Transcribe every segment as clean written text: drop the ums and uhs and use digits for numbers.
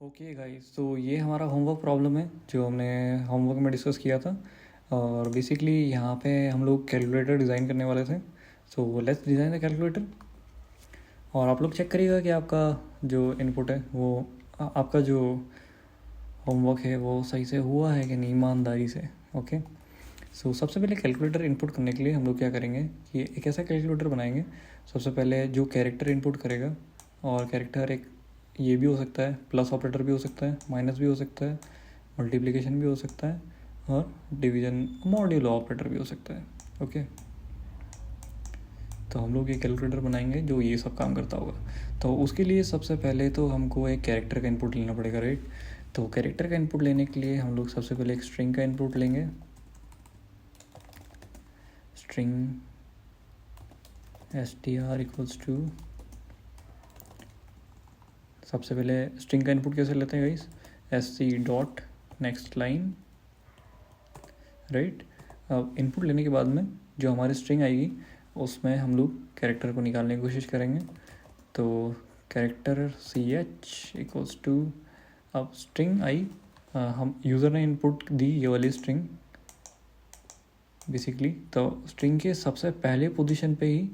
Okay guys, तो ये हमारा होमवर्क प्रॉब्लम है जो हमने होमवर्क में डिस्कस किया था। और बेसिकली यहाँ पे हम लोग कैलकुलेटर डिज़ाइन करने वाले थे। So let's design the calculator. और आप लोग चेक करिएगा कि आपका जो इनपुट है वो आपका जो होमवर्क है वो सही से हुआ है कि नहीं, ईमानदारी से। ओके, सो सबसे पहले कैलकुलेटर इनपुट करने के लिए हम लोग क्या करेंगे कि एक ऐसा कैलकुलेटर बनाएंगे। सबसे पहले जो कैरेक्टर इनपुट करेगा, और कैरेक्टर एक ये भी हो सकता है, प्लस ऑपरेटर भी हो सकता है, माइनस भी हो सकता है, मल्टीप्लिकेशन भी हो सकता है, और डिवीजन मॉड्यूलो ऑपरेटर भी हो सकता है। ओके, तो हम लोग ये कैलकुलेटर बनाएंगे जो ये सब काम करता होगा। तो उसके लिए सबसे पहले तो हमको एक कैरेक्टर का इनपुट लेना पड़ेगा, राइट। तो कैरेक्टर का इनपुट लेने के लिए हम लोग सबसे पहले एक स्ट्रिंग का इनपुट लेंगे। स्ट्रिंग str इक्वल्स टू, सबसे पहले स्ट्रिंग का इनपुट कैसे लेते हैं guys, sc dot next line, right. अब इनपुट लेने के बाद में जो हमारी स्ट्रिंग आएगी उसमें हम लोग कैरेक्टर को निकालने की कोशिश करेंगे। तो कैरेक्टर ch इक्वल्स टू, अब स्ट्रिंग आई, हम यूज़र ने इनपुट दी ये वाली स्ट्रिंग बेसिकली। तो स्ट्रिंग के सबसे पहले पोजीशन पे ही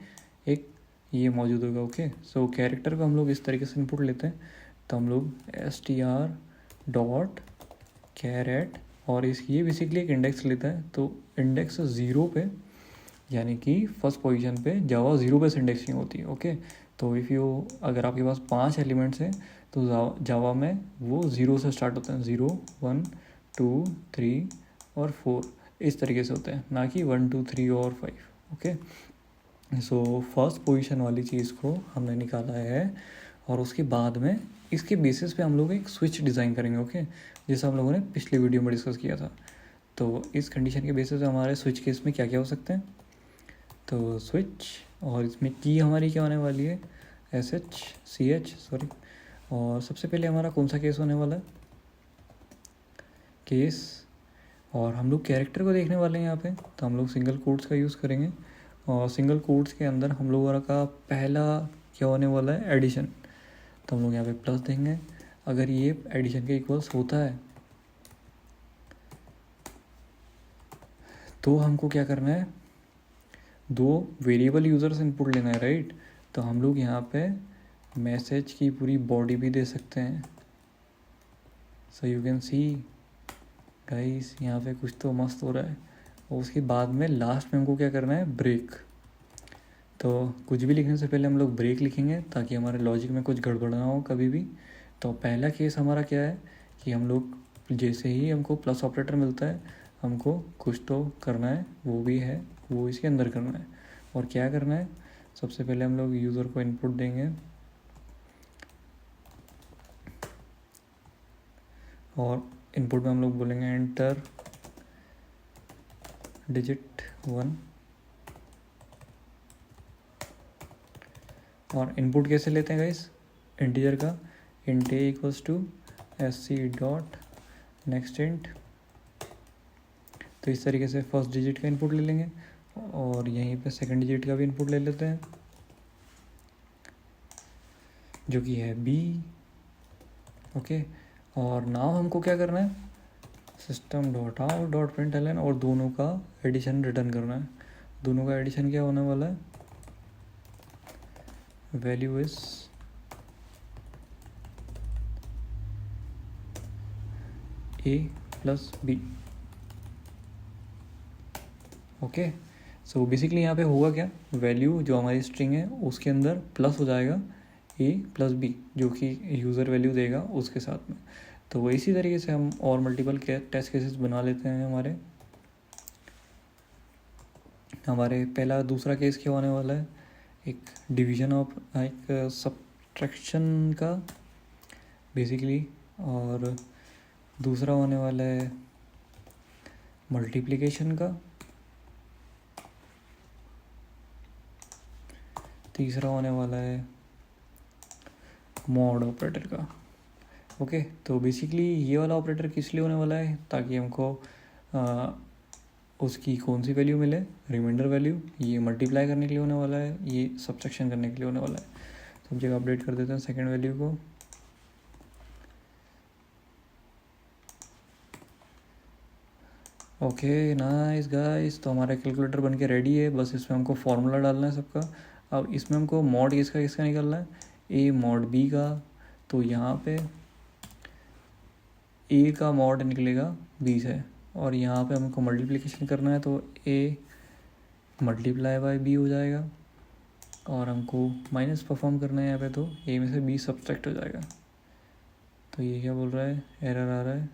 एक ये मौजूद होगा। ओके, सो कैरेक्टर को हम लोग इस तरीके से इनपुट लेते हैं। तो हम लोग str डॉट कैरेट, और इस ये बेसिकली एक इंडेक्स लेता है। तो इंडेक्स 0 पे, यानी कि फर्स्ट पोजीशन पे जावा 0 पे इंडेक्सिंग होती है। ओके, तो इफ़ यू, अगर आपके पास 5 एलिमेंट्स हैं तो जावा में वो 0 से स्टार्ट होते हैं। 0 1 2 3 और 4 इस तरीके से होते हैं, ना कि 1 2 3 और 5। ओके, सो फर्स्ट पोजीशन वाली चीज़ को हमने निकाला है, और उसके बाद में इसके बेसिस पे हम लोग एक स्विच डिज़ाइन करेंगे। ओके, जैसा हम लोगों ने पिछली वीडियो में डिस्कस किया था। तो इस कंडीशन के बेसिस पे हमारे स्विच केस में क्या क्या हो सकते हैं, तो स्विच, और इसमें की हमारी क्या होने वाली है, ch सॉरी। और सबसे पहले हमारा कौन सा केस होने वाला है, केस, और हम लोग कैरेक्टर को देखने वाले हैं यहाँ पे। तो हम लोग सिंगल कोट्स का यूज़ करेंगे, और सिंगल कोट्स के अंदर हम लोगों का पहला क्या होने वाला है, एडिशन। तो हम लोग यहाँ पे प्लस देंगे अगर ये एडिशन के इक्वल्स होता है। तो हमको क्या करना है, 2 वेरिएबल यूज़र्स इनपुट लेना है, राइट। तो हम लोग यहाँ पे मैसेज की पूरी बॉडी भी दे सकते हैं। So you can see guys, यहाँ पे कुछ तो मस्त हो रहा है। और उसके बाद में लास्ट में हमको क्या करना है, ब्रेक। तो कुछ भी लिखने से पहले हम लोग ब्रेक लिखेंगे ताकि हमारे लॉजिक में कुछ गड़बड़ ना हो कभी भी। तो पहला केस हमारा क्या है कि हम लोग जैसे ही हमको प्लस ऑपरेटर मिलता है हमको कुछ तो करना है, वो भी है वो इसके अंदर करना है। और क्या करना है, सबसे पहले हम लोग यूज़र को इनपुट देंगे, और इनपुट में हम लोग बोलेंगे एंटर डिजिट 1। और इनपुट कैसे लेते हैं गाइस, इंटीजर का, int a equals to sc dot next int. तो इस तरीके से फर्स्ट डिजिट का इनपुट ले लेंगे, और यहीं पे सेकंड डिजिट का भी इनपुट ले लेते हैं जो कि है b। ओके, और नाउ हमको क्या करना है, system dot out dot println, और दोनों का एडिशन रिटर्न करना है। दोनों का एडिशन क्या होने वाला है, value is a plus b। Okay, so basically यहाँ पे होगा क्या, वैल्यू जो हमारी स्ट्रिंग है उसके अंदर प्लस हो जाएगा a प्लस b, जो कि यूज़र वैल्यू देगा उसके साथ में। तो वो इसी तरीके से हम और मल्टीपल टेस्ट केसेस बना लेते हैं। हमारे पहला दूसरा केस क्या होने वाला है, एक डिवीजन ऑफ, एक सब्ट्रैक्शन का बेसिकली, और दूसरा होने वाला है मल्टीप्लिकेशन का, तीसरा होने वाला है मॉड ऑपरेटर का। ओके, तो बेसिकली ये वाला ऑपरेटर किस लिए होने वाला है, ताकि हमको उसकी कौन सी वैल्यू मिले, रिमाइंडर वैल्यू। ये मल्टीप्लाई करने के लिए होने वाला है, ये सब्ट्रैक्शन करने के लिए होने वाला है। सब जगह अपडेट कर देते हैं सेकंड वैल्यू को। ओके नाइस गाइस, तो हमारा कैलकुलेटर बन के रेडी है। बस इसमें हमको फॉर्मूला डालना है सबका। अब इसमें हमको मॉड किसका किसका निकालना है, ए मॉड बी का। तो यहाँ पे ए का मॉड निकलेगा बी से, और यहाँ पे हमको मल्टीप्लिकेशन करना है तो ए मल्टीप्लाई बाय बी हो जाएगा, और हमको माइनस परफॉर्म करना है यहाँ पे तो ए में से बी सब्सट्रैक्ट हो जाएगा। तो ये क्या बोल रहा है, एरर आ रहा है।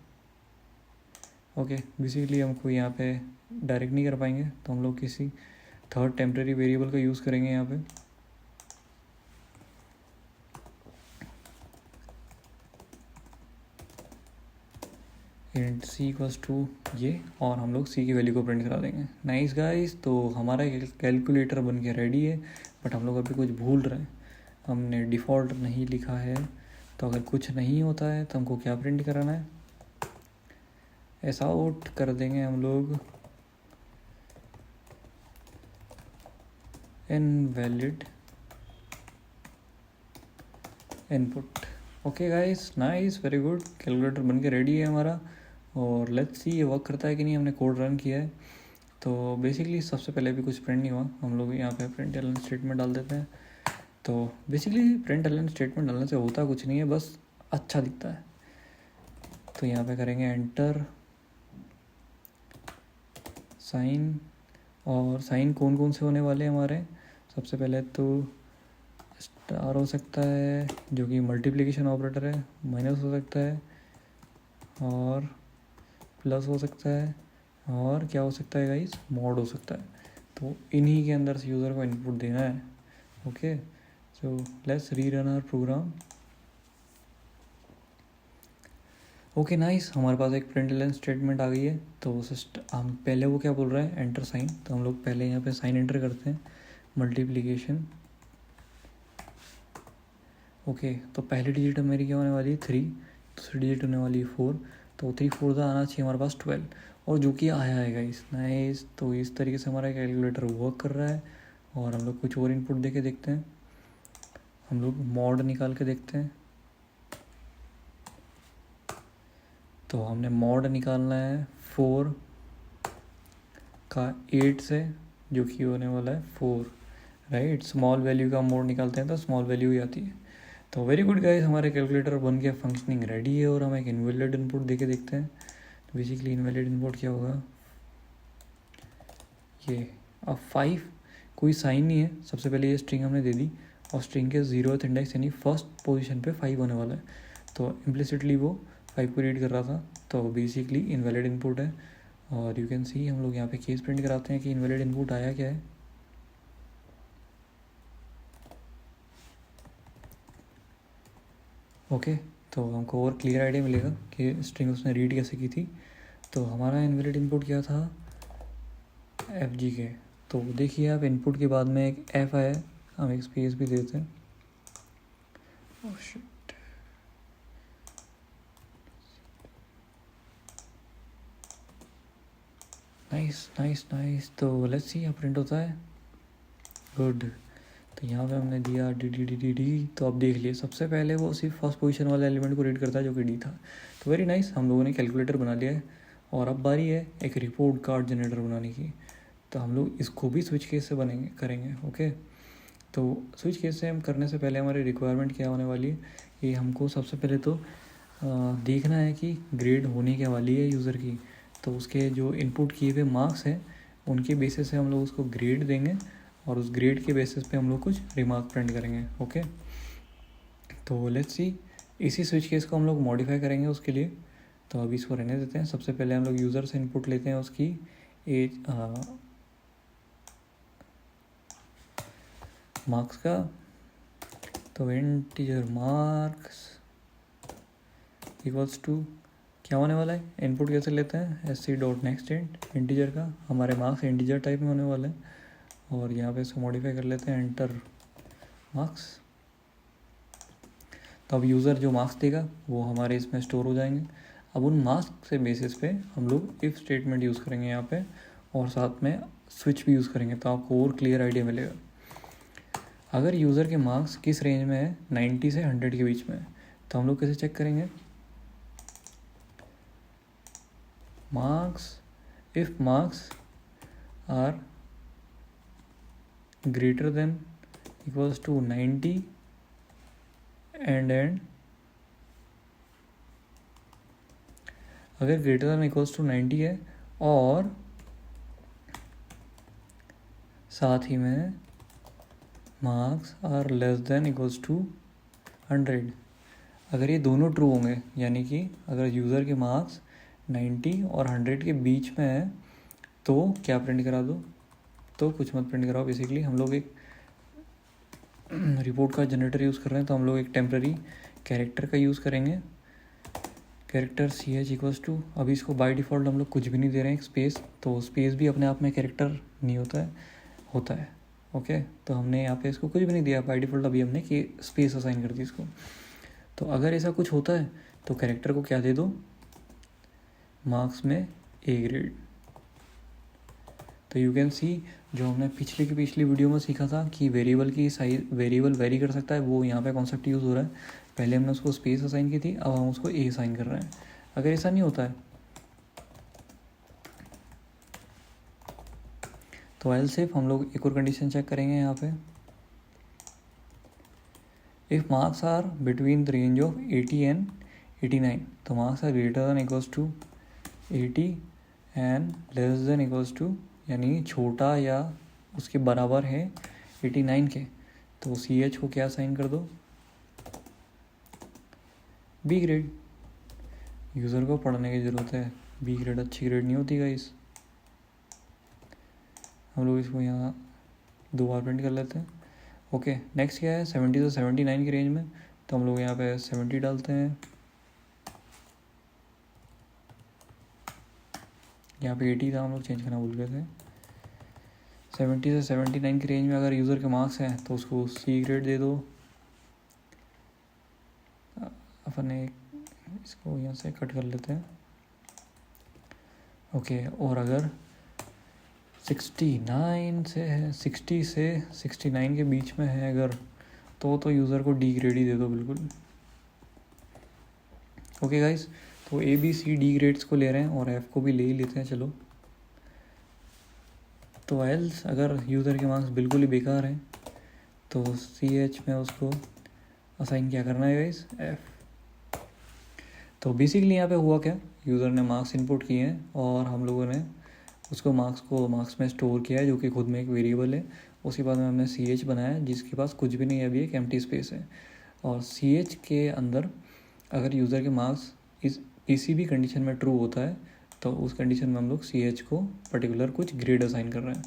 ओके बेसिकली हमको यहाँ पे डायरेक्ट नहीं कर पाएंगे, तो हम लोग किसी थर्ड टेम्प्रेरी वेरिएबल का यूज़ करेंगे यहाँ पे। इंट सी इक्वल्स टू ये, और हम लोग सी की वैल्यू को प्रिंट करा देंगे। नाइस गाइस, तो हमारा कैलकुलेटर बन के रेडी है। बट हम लोग अभी कुछ भूल रहे हैं, हमने डिफ़ॉल्ट नहीं लिखा है। तो अगर कुछ नहीं होता है तो हमको क्या प्रिंट कराना है, ऐसा आउट कर देंगे हम लोग invalid input. Okay guys nice, very good, calculator बन के रेडी है हमारा। और लेट्स सी ये वर्क करता है कि नहीं। हमने कोड रन किया है। तो बेसिकली सबसे पहले भी कुछ प्रिंट नहीं हुआ, हम लोग यहाँ पे प्रिंट एलन स्टेटमेंट डाल देते हैं। तो बेसिकली प्रिंट एलन स्टेटमेंट डालने से होता कुछ नहीं है, बस अच्छा दिखता है। तो यहाँ पे करेंगे एंटर साइन, और साइन कौन कौन से होने वाले हैं हमारे। सबसे पहले तो स्टार हो सकता है जो कि मल्टीप्लिकेशन ऑपरेटर है, माइनस हो सकता है, और प्लस हो सकता है, और क्या हो सकता है गाइस, मॉड हो सकता है। तो इन्हीं के अंदर से यूज़र को इनपुट देना है। Okay so let's rerun our program. Okay nice, हमारे पास एक प्रिंट लाइन स्टेटमेंट आ गई है। तो हम पहले वो क्या बोल रहा है, एंटर साइन। तो हम लोग पहले यहाँ पे साइन एंटर करते हैं, मल्टीप्लिकेशन। ओके तो पहली डिजिट मेरी क्या होने वाली है 3, दूसरी डिजिट होने वाली है 4। तो 3 4 आना चाहिए हमारे पास 12, और जो कि आया है गाइस। नाइस, तो इस तरीके से हमारा कैलकुलेटर वर्क कर रहा है। और हम लोग कुछ और इनपुट दे के देखते हैं, हम लोग मॉड निकाल के देखते हैं। तो हमने मॉड निकालना है 4 का 8 से, जो कि होने वाला है 4, राइट। स्मॉल वैल्यू का मोड निकालते हैं तो स्मॉल वैल्यू ही आती है। तो वेरी गुड गाइस, हमारे कैलकुलेटर बन के फंक्शनिंग रेडी है। और हम एक इनवैलिड इनपुट दे के देखते हैं। तो बेसिकली इनवैलिड इनपुट क्या होगा, ये अब 5 कोई साइन नहीं है। सबसे पहले ये स्ट्रिंग हमने दे दी, और स्ट्रिंग के 0th इंडेक्स यानी फर्स्ट पोजीशन पे 5 होने वाला है। तो इम्प्लिसिटली वो 5 को रीड कर रहा था। तो बेसिकली इनवैलिड इनपुट है। और यू कैन सी हम लोग यहाँ पे केस प्रिंट कराते हैं कि इनवैलिड इनपुट आया क्या है। ओके तो हमको और क्लियर आइडिया मिलेगा कि स्ट्रिंग उसने रीड कैसे की थी। तो हमारा इनवैलिड इनपुट क्या था, एफ जी के। तो देखिए आप, इनपुट के बाद में एक एफ आया, हम एक स्पेस भी देते हैं। oh shit, nice nice nice. तो लेट्स सी यहाँ प्रिंट होता है, गुड। तो यहाँ पे हमने दिया D D D D D. तो अब देख लिए, सबसे पहले वो सिर्फ फर्स्ट पोजीशन वाले एलिमेंट को रीड करता है जो कि डी था। तो वेरी नाइस, हम लोगों ने कैलकुलेटर बना लिया है। और अब बारी है एक रिपोर्ट कार्ड जनरेटर बनाने की। तो हम लोग इसको भी स्विच केस से करेंगे। ओके तो स्विच केस से हम करने से पहले हमारी रिक्वायरमेंट क्या होने वाली है कि हमको सबसे पहले तो देखना है कि ग्रेड होने क्या वाली है यूज़र की। तो उसके जो इनपुट किए हुए मार्क्स हैं उनके बेसिस से हम लोग उसको ग्रेड देंगे, और उस ग्रेड के बेसिस पे हम लोग कुछ रिमार्क प्रिंट करेंगे। ओके तो लेट्स सी, इसी स्विच केस को हम लोग मॉडिफाई करेंगे उसके लिए। तो अभी इसको रहने देते हैं। सबसे पहले हम लोग यूज़र से इनपुट लेते हैं उसकी एज मार्क्स का। तो इंटीजर मार्क्स इक्वल्स टू क्या होने वाला है, इनपुट कैसे लेते हैं, S C dot next integer का। हमारे मार्क्स इंटीजर टाइप में होने वाले हैं। और यहाँ पे इसको मॉडिफाई कर लेते हैं, एंटर मार्क्स। तो अब यूज़र जो मार्क्स देगा वो हमारे इसमें स्टोर हो जाएंगे। अब उन मार्क्स से बेसिस पे हम लोग इफ़ स्टेटमेंट यूज़ करेंगे यहाँ पे, और साथ में स्विच भी यूज़ करेंगे। तो आपको और क्लियर आइडिया मिलेगा। अगर यूज़र के मार्क्स किस रेंज में है, 90 से 100 के बीच में, तो हम लोग कैसे चेक करेंगे, marks if marks are greater than equals to 90 and अगर ग्रेटर देन इक्वल्स टू 90 है और साथ ही में marks are less than equals to 100, अगर ये दोनों ट्रू होंगे, यानी कि अगर यूज़र के मार्क्स 90 और 100 के बीच में है तो क्या प्रिंट करा दो, तो कुछ मत प्रिंट कराओ। बेसिकली हम लोग एक रिपोर्ट का जनरेटर यूज़ कर रहे हैं, तो हम लोग एक टेम्प्रेरी कैरेक्टर का यूज़ करेंगे, character C H equals to, अभी इसको बाय डिफ़ॉल्ट हम लोग कुछ भी नहीं दे रहे हैं स्पेस, तो स्पेस भी अपने आप में कैरेक्टर नहीं होता है। ओके, तो हमने यहाँ पे इसको कुछ भी नहीं दिया बाय डिफ़ॉल्ट, अभी हमने कि स्पेस असाइन कर दी इसको। तो अगर ऐसा कुछ होता है तो कैरेक्टर को क्या दे दो, मार्क्स में ए ग्रेड। तो यू कैन सी जो हमने पिछली वीडियो में सीखा था कि वेरिएबल की साइज, वेरिएबल वेरी कर सकता है, वो यहाँ पे कॉन्सेप्ट यूज़ हो रहा है। पहले हमने उसको स्पेस असाइन की थी, अब हम उसको ए असाइन कर रहे हैं। अगर ऐसा नहीं होता है तो एल्स इफ हम लोग एक और कंडीशन चेक करेंगे यहाँ पे, if marks are between the range of 80 and 89, तो marks are greater than equals to 80 and less than equals to, यानी छोटा या उसके बराबर है 89 के, तो सी एच को क्या साइन कर दो, बी ग्रेड। यूज़र को पढ़ने की ज़रूरत है, बी ग्रेड अच्छी ग्रेड नहीं होती गाइस। हम लोग इसको यहाँ 2 बार प्रिंट कर लेते हैं। ओके, नेक्स्ट क्या है, 70 से 79 की रेंज में, तो हम लोग यहाँ पे 70 डालते हैं, यहाँ पे 80 था, हम लोग चेंज करना भूल गए थे। 70 से 79 की रेंज में अगर यूज़र के मार्क्स हैं तो उसको सी ग्रेड दे दो। अपन इसको यहाँ से कट कर लेते हैं। ओके, और अगर 69 से है, 60 से 69 के बीच में है अगर, तो यूज़र को डी ग्रेड ही दे दो बिल्कुल। ओके गाइस, तो A B C D grades को ले रहे हैं और एफ़ को भी ले ही लेते हैं, चलो। तो एल्स अगर यूज़र के मार्क्स बिल्कुल ही बेकार हैं तो सी एच में उसको असाइन क्या करना है गाइस, एफ़। तो बेसिकली यहाँ पे हुआ क्या, यूज़र ने मार्क्स इनपुट किए हैं और हम लोगों ने उसको मार्क्स में स्टोर किया है, जो कि खुद में एक वेरिएबल है। उसके बाद में हमने सी एच बनाया जिसके पास कुछ भी नहीं है, अभी एक एम्प्टी स्पेस है। और सी एच के अंदर अगर यूज़र के मार्क्स किसी भी कंडीशन में ट्रू होता है तो उस कंडीशन में हम लोग सी एच को पर्टिकुलर कुछ ग्रेड असाइन कर रहे हैं।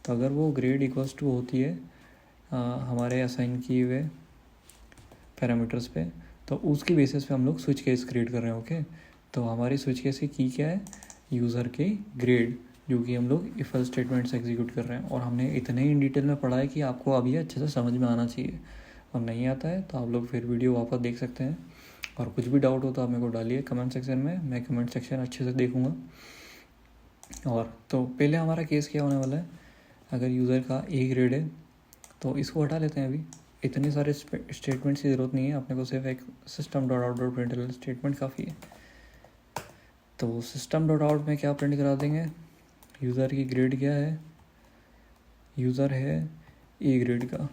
तो अगर वो ग्रेड इक्वल्स टू होती है हमारे असाइन किए हुए पैरामीटर्स पे, तो उसकी बेसिस पे हम लोग स्विच केस क्रिएट कर रहे हैं। ओके, तो हमारी स्विच केस की क्या है, यूज़र के ग्रेड, जो कि हम लोग इफ एल्स स्टेटमेंट से एग्जीक्यूट कर रहे हैं। और हमने इतने ही डिटेल में पढ़ा है कि आपको अभी अच्छे से समझ में आना चाहिए, और नहीं आता है तो आप लोग फिर वीडियो वापस देख सकते हैं। और कुछ भी डाउट हो तो आप मेरे को डालिए कमेंट सेक्शन में, मैं कमेंट सेक्शन अच्छे से देखूँगा। और तो पहले हमारा केस क्या होने वाला है, अगर यूज़र का ए ग्रेड है तो इसको हटा लेते हैं। अभी इतने सारे स्टेटमेंट्स की ज़रूरत नहीं है, अपने को सिर्फ एक system dot out dot print statement काफ़ी है। तो सिस्टम डॉट आउट में क्या प्रिंट करा देंगे, यूज़र की ग्रेड क्या है, यूज़र है ए ग्रेड का,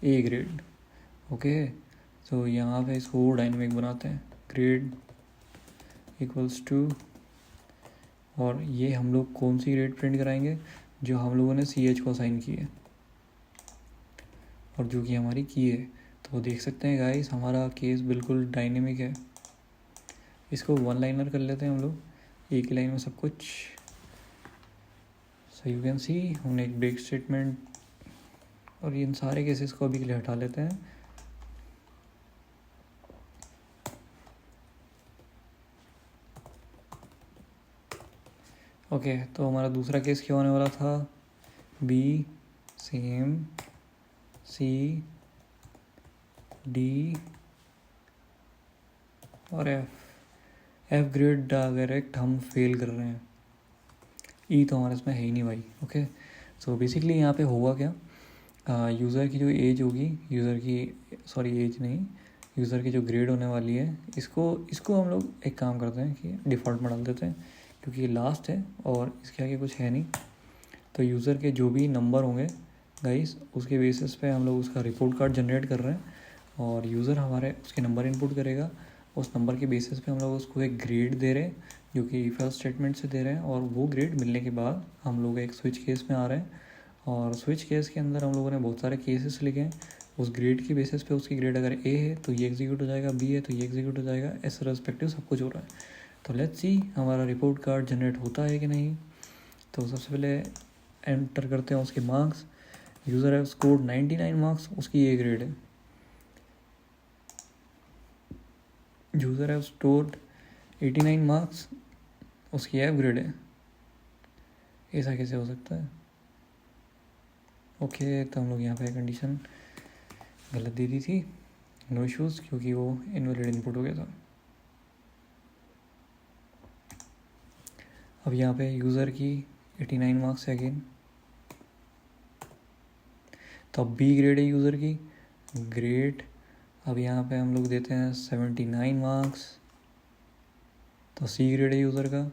ए ग्रेड। ओके, तो यहाँ पे इसको डायनेमिक बनाते हैं, ग्रेड इक्वल्स टू, और ये हम लोग कौन सी ग्रेड प्रिंट कराएंगे, जो हम लोगों ने सी एच को असाइन की है और जो कि हमारी की है। तो देख सकते हैं गाइस, हमारा केस बिल्कुल डायनेमिक है। इसको वन लाइनर कर लेते हैं हम लोग, एक लाइन में सब कुछ। सो यू कैन सी हमने एक ब्रेक स्टेटमेंट, और इन सारे केसेस को अभी के लिए हटा लेते हैं। ओके, तो हमारा दूसरा केस क्या होने वाला था, बी सेम सी डी और एफ ग्रेड डायरेक्ट हम फेल कर रहे हैं, ई तो हमारे इसमें है ही नहीं भाई। ओके, सो बेसिकली यहाँ पे होगा क्या, यूज़र की जो एज होगी, यूज़र की एज नहीं, यूज़र की जो ग्रेड होने वाली है इसको हम लोग एक काम करते हैं कि डिफ़ॉल्ट में डाल देते हैं, क्योंकि ये लास्ट है और इसके आगे कुछ है नहीं। तो यूज़र के जो भी नंबर होंगे गाइस, उसके बेसिस पे हम लोग उसका रिपोर्ट कार्ड जनरेट कर रहे हैं और यूज़र हमारे उसके नंबर इनपुट करेगा। उस नंबर के बेसिस पे हम लोग उसको एक ग्रेड दे रहे हैं, जो कि इफ एल्स स्टेटमेंट से दे रहे हैं। और वो ग्रेड मिलने के बाद हम लोग एक स्विच केस में आ रहे हैं और स्विच केस के अंदर हम लोगों ने बहुत सारे केसेस लिखे हैं। उस ग्रेड की बेसिस पे उसकी ग्रेड अगर ए है तो ये एग्जीक्यूट हो जाएगा, बी है तो ये एग्जीक्यूट हो जाएगा, ऐसे रेस्पेक्टिव सब कुछ हो रहा है। तो लेट्स सी हमारा रिपोर्ट कार्ड जनरेट होता है कि नहीं। तो सबसे पहले एंटर करते हैं उसके marks. User have scored 99 marks, उसकी ए ग्रेड है। यूज़र हैव स्कोर्ड 89 मार्क्स, उसकी एफ ग्रेड है। ऐसा कैसे हो सकता है? ओके, तो हम लोग यहाँ पे कंडीशन गलत दे दी थी, नो इश्यूज़, क्योंकि वो इनवैलिड इनपुट हो गया था। अब यहाँ पे यूज़र की 89 मार्क्स है अगेन, तो अब बी ग्रेड है यूज़र की ग्रेड। अब यहाँ पे हम लोग देते हैं 79 मार्क्स, तो सी ग्रेड है यूज़र का।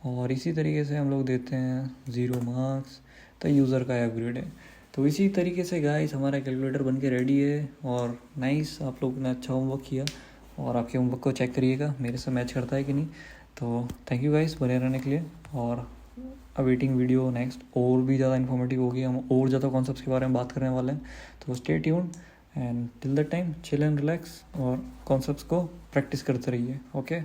और इसी तरीके से हम लोग देते हैं 0 मार्क्स, तो यूज़र का एफ ग्रेड है। तो इसी तरीके से गाइस हमारा कैलकुलेटर बन के रेडी है। और नाइस, आप लोग ने अच्छा होमवर्क किया और आपके होमवर्क को चेक करिएगा मेरे से मैच करता है कि नहीं। तो थैंक यू गाइस बने रहने के लिए, और अवेटिंग वीडियो नेक्स्ट और भी ज़्यादा इन्फॉर्मेटिव होगी, हम और ज़्यादा कॉन्सेप्ट्स के बारे में बात करने वाले हैं। तो stay tuned and till the time chill and relax और कॉन्सेप्ट्स को प्रैक्टिस करते रहिए। ओके।